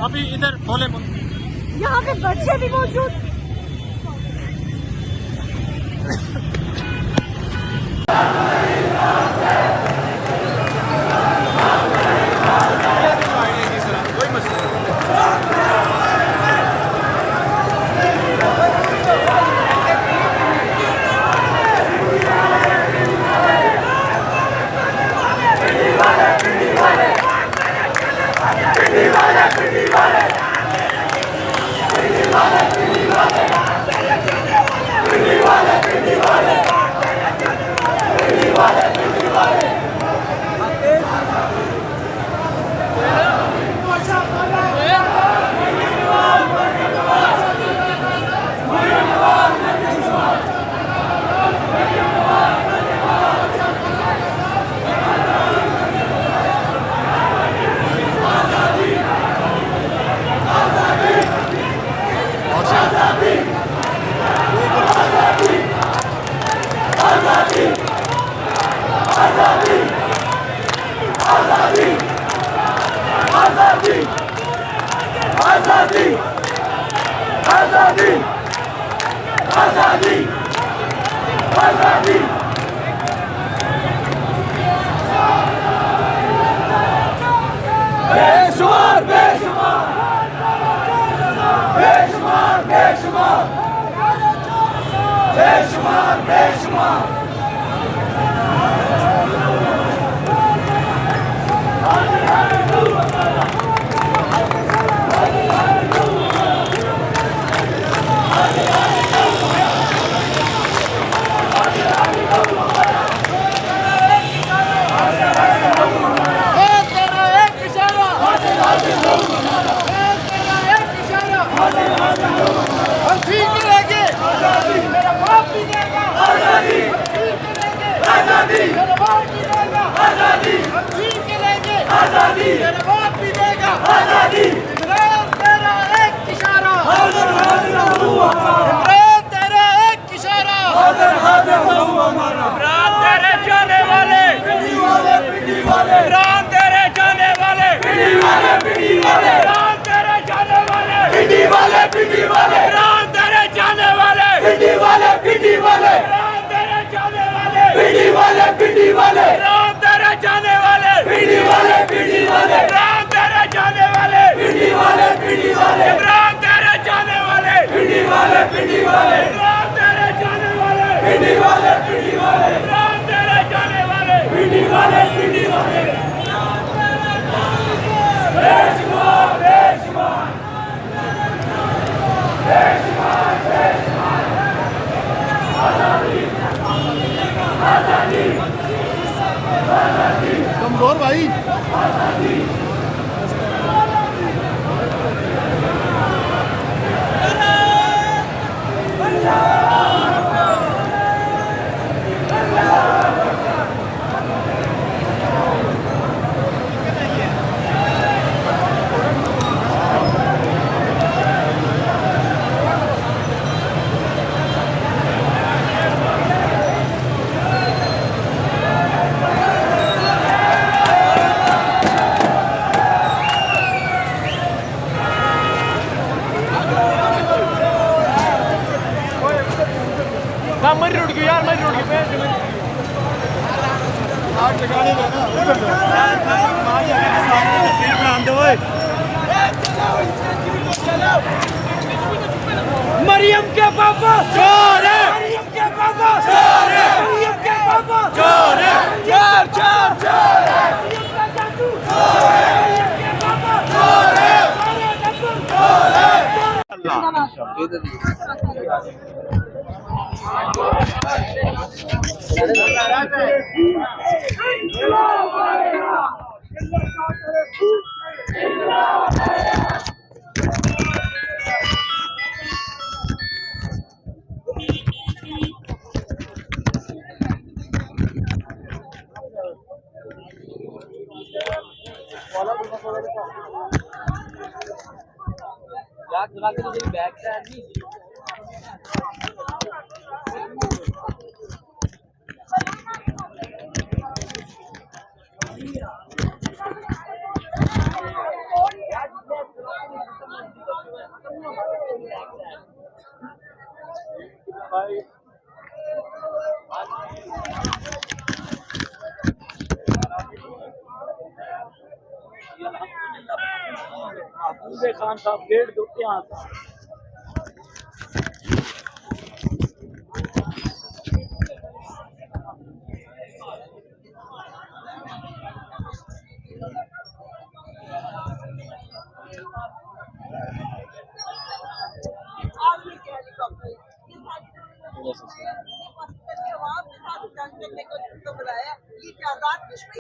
अभी इधर बोले यहाँ पे बच्चे भी मौजूद। आजादी आजादी आजादी आजादी बेशुमार बेशुमार बेशुमार बेशुमार बेशुमार बेशुमार आजादी बाप भी देगा आजादी तेरा एक इशारा हाजिर हाजिर तेरा एक इशारा हाजिर हाजिर रात तेरे जाने वाले पिंडी वाले रात तेरे जाने वाले पिंडी वाले रात तेरे जाने वाले पिंडी वाले रात तेरे जाने वाले पिंडी वाले रात तेरे जाने वाले पिंडी वाले रात तेरे जाने वाले पिंडी वाले रात तेरे जाने वाले पिंडी वाले रात तेरे जाने वाले पिंडी वाले रात तेरे जाने वाले पिंडी वाले रात तेरे जाने वाले पिंडी वाले बेशुमार बेशुमार बेशुमार बेशुमार आजादी आजादी आजादी कमजोर भाई आजादी मरी रोड की यार मरी रोड की आग लगाने देना सिर बना दो मरियम के पापा चोर है मरियम के पापा चोर है मरियम के पापा चोर है चोर चोर चोर है मरियम का जादू चोर है मरियम के पापा चोर है चोर है अल्लाह बैग से आदमी से खान साहब गेट दो यहाँ से। आर्मी के हेलीकॉप्टर जवाब के साथ जंग करने को बुलाया। ये आजाद कश्मीर